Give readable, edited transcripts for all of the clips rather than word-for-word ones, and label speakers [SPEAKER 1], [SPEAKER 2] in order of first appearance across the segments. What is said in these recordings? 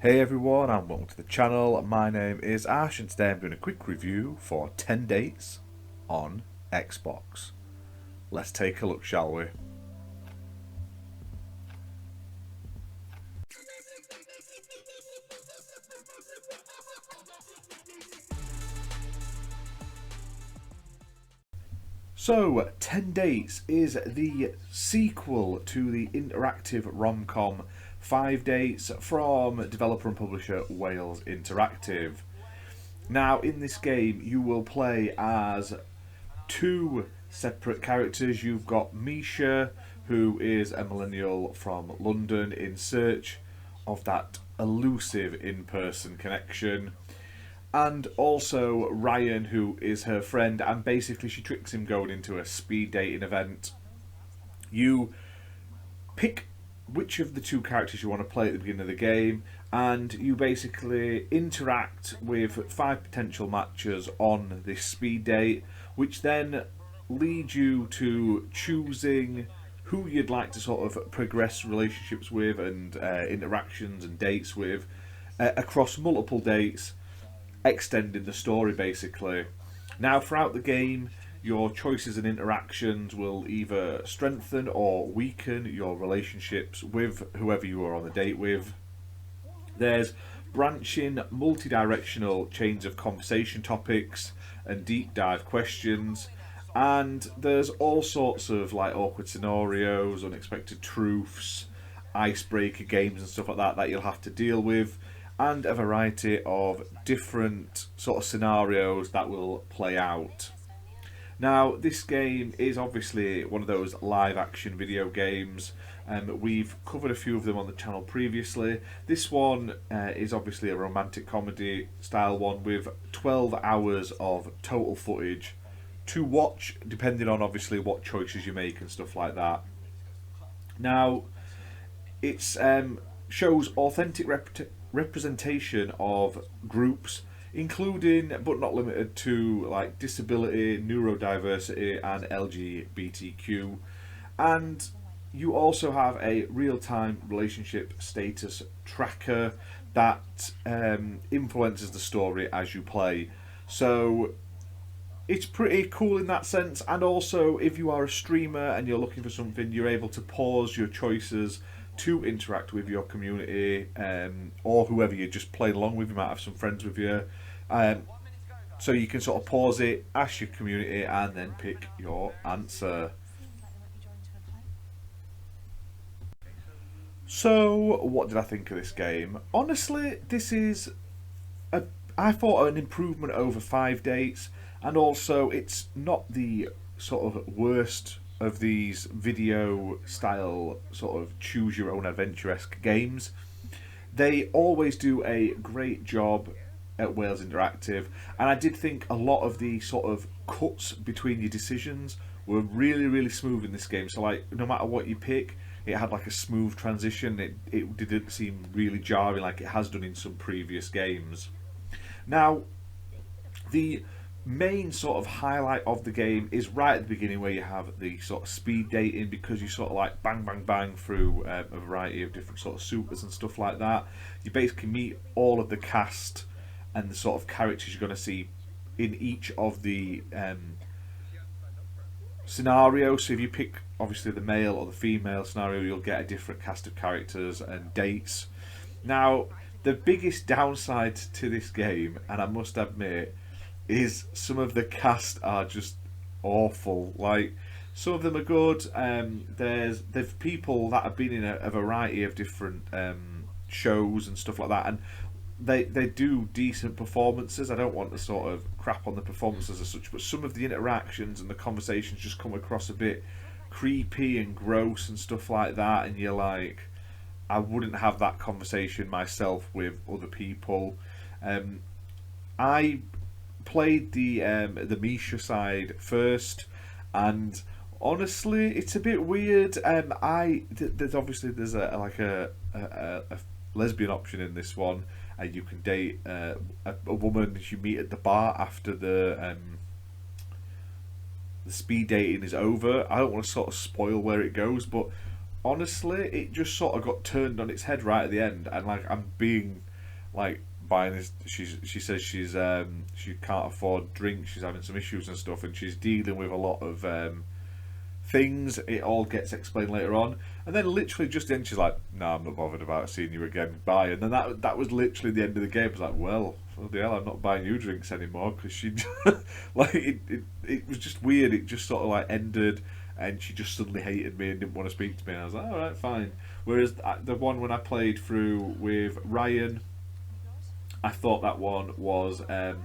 [SPEAKER 1] Hey everyone, and welcome to the channel. My name is Ash, and today I'm doing a quick review for 10 dates on Xbox. Let's take a look, shall we? So, 10 Dates is the sequel to the interactive rom-com 5 Dates from developer and publisher Wales Interactive. Now, in this game, you will play as two separate characters. You've got Misha, who is a millennial from London in search of that elusive in-person connection, and also Ryan, who is her friend, and basically she tricks him going into a speed dating event. You pick which of the two characters you want to play at the beginning of the game, and you basically interact with 5 potential matches on this speed date, which then lead you to choosing who you'd like to sort of progress relationships with and interactions and dates with across multiple dates, extending the story basically. Now, throughout the game, your choices and interactions will either strengthen or weaken your relationships with whoever you are on the date with. There's branching, multi-directional chains of conversation topics and deep dive questions, and there's all sorts of like awkward scenarios, unexpected truths, icebreaker games and stuff like that you'll have to deal with, and a variety of different sort of scenarios that will play out. Now, this game is obviously one of those live action video games. We've covered a few of them on the channel previously. This one is obviously a romantic comedy style one with 12 hours of total footage to watch, depending on obviously what choices you make and stuff like that. Now, it's shows authentic representation of groups, including but not limited to like disability, neurodiversity, and LGBTQ. And you also have a real-time relationship status tracker that influences the story as you play. So it's pretty cool in that sense. And also, if you are a streamer and you're looking for something, you're able to pause your choices to interact with your community, or whoever you're just playing along with. You might have some friends with you, so you can sort of pause it, ask your community, and then pick your answer. So, what did I think of this game? Honestly, this is I thought an improvement over 5 Dates, and also it's not the sort of worst of these video style sort of choose your own adventure-esque games. They always do a great job at Wales Interactive, and I did think a lot of the sort of cuts between your decisions were really smooth in this game. So like, no matter what you pick, it had like a smooth transition. It didn't seem really jarring like it has done in some previous games. Now, the main sort of highlight of the game is right at the beginning, where you have the sort of speed dating, because you sort of like bang through a variety of different sort of supers and stuff like that. You basically meet all of the cast and the sort of characters you're going to see in each of the scenarios. So if you pick obviously the male or the female scenario, you'll get a different cast of characters and dates. Now, the biggest downside to this game, and I must admit, is some of the cast are just awful. Like, some of them are good. There's people that have been in a variety of different shows and stuff like that, and they do decent performances. I don't want to sort of crap on the performances as such, but some of the interactions and the conversations just come across a bit creepy and gross and stuff like that, and you're like, I wouldn't have that conversation myself with other people. I played the Misha side first, and honestly, it's a bit weird. There's obviously a lesbian option in this one, and you can date a woman you meet at the bar after the speed dating is over. I don't want to sort of spoil where it goes, but honestly, it just sort of got turned on its head right at the end, and like, I'm being like buying this. She says she can't afford drinks. She's having some issues and stuff, and she's dealing with a lot of things. It all gets explained later on, and then literally just then she's like, "No, I'm not bothered about seeing you again. Bye." And then that was literally the end of the game. I was like, "Well, bloody hell, I'm not buying you drinks anymore," because she like it was just weird. It just sort of like ended, and she just suddenly hated me and didn't want to speak to me. And I was like, "All right, fine." Whereas the one when I played through with Ryan, I thought that one was a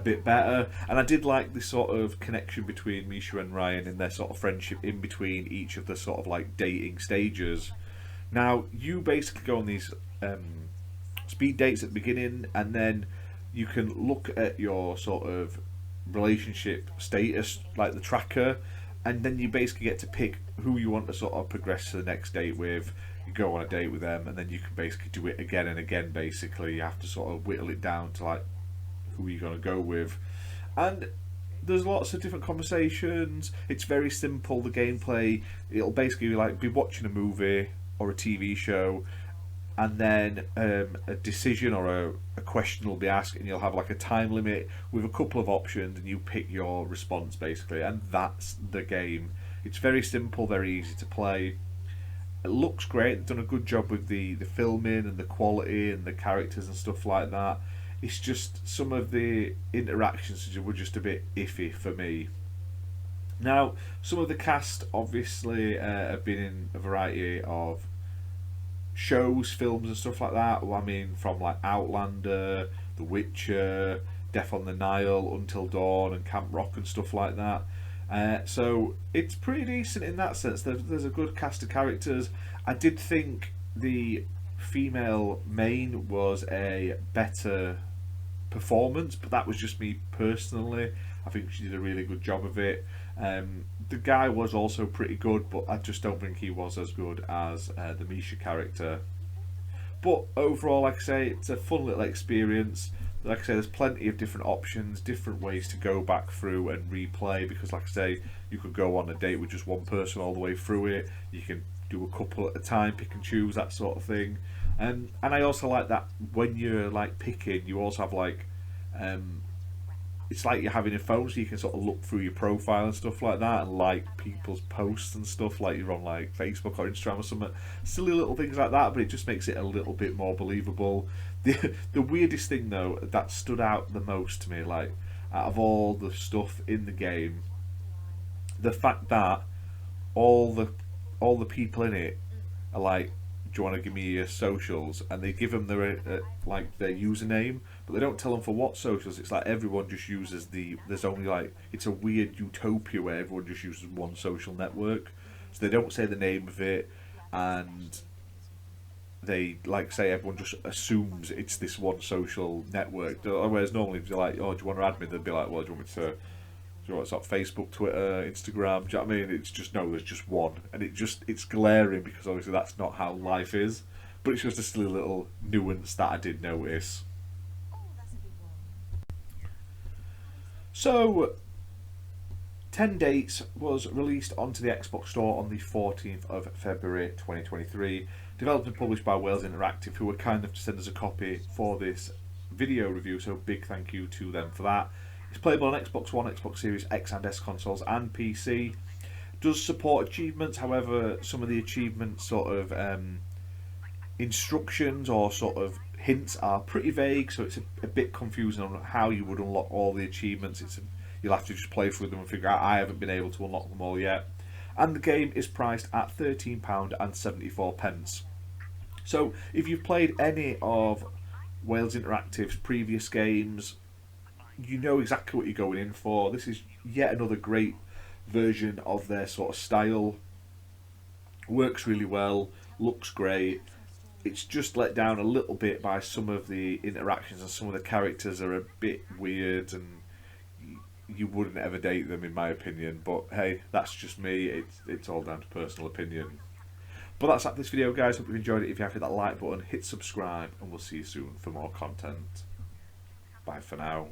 [SPEAKER 1] bit better, and I did like the sort of connection between Misha and Ryan and their sort of friendship in between each of the sort of like dating stages. Now you basically go on these speed dates at the beginning, and then you can look at your sort of relationship status, like the tracker, and then you basically get to pick who you want to sort of progress to the next date with. You go on a date with them, and then you can basically do it again and again. Basically, you have to sort of whittle it down to like who are you going to go with, and there's lots of different conversations. It's very simple, the gameplay. It'll basically be watching a movie or a TV show, and then a decision or a question will be asked, and you'll have like a time limit with a couple of options, and you pick your response basically, and that's the game. It's very simple, very easy to play. It looks great. They've done a good job with the filming and the quality and the characters and stuff like that. It's just some of the interactions were just a bit iffy for me. Now, some of the cast obviously have been in a variety of shows, films, and stuff like that. Well, I mean, from like Outlander, The Witcher, Death on the Nile, Until Dawn, and Camp Rock and stuff like that. So it's pretty decent in that sense. There's a good cast of characters. I did think the female main was a better performance, but that was just me personally. I think she did a really good job of it. The guy was also pretty good, but I just don't think he was as good as the Misha character. But overall, like I say, it's a fun little experience. Like I say, there's plenty of different options, different ways to go back through and replay, because like I say, you could go on a date with just one person all the way through it. You can do a couple at a time, pick and choose, that sort of thing. And I also like that when you're like picking, you also have like it's like you're having a phone, so you can sort of look through your profile and stuff like that, and like people's posts and stuff, like you're on like Facebook or Instagram or something. Silly little things like that, but it just makes it a little bit more believable. The weirdest thing though that stood out the most to me, like out of all the stuff in the game, the fact that all the people in it are like, do you want to give me your socials? And they give them their like their username, but they don't tell them for what socials. It's like everyone just uses there's only like, it's a weird utopia where everyone just uses one social network, so they don't say the name of it, and they like say everyone just assumes it's this one social network. Whereas normally if you're like, oh, do you want to add me? They'd be like, well, do you want me to? You know, it's like Facebook, Twitter, Instagram. Do you know what I mean? It's just, no, there's just one, and it's glaring because obviously that's not how life is. But it's just a silly little nuance that I did notice. So, 10 Dates was released onto the Xbox Store on the 14th of February 2023. Developed and published by Wales Interactive, who were kind enough to send us a copy for this video review. So big thank you to them for that. It's playable on Xbox One, Xbox Series X and S consoles, and PC. Does support achievements, however, some of the achievements sort of instructions or sort of hints are pretty vague, so it's a bit confusing on how you would unlock all the achievements. You'll have to just play through them and figure out. I haven't been able to unlock them all yet. And the game is priced at £13.74. So if you've played any of Wales Interactive's previous games, you know exactly what you're going in for. This is yet another great version of their sort of style. Works really well, looks great. It's just let down a little bit by some of the interactions, and some of the characters are a bit weird, and you wouldn't ever date them in my opinion. But hey, that's just me. It's all down to personal opinion. But that's it for this video, guys. Hope you've enjoyed it. If you have, hit that like button, hit subscribe, and we'll see you soon for more content. Bye for now.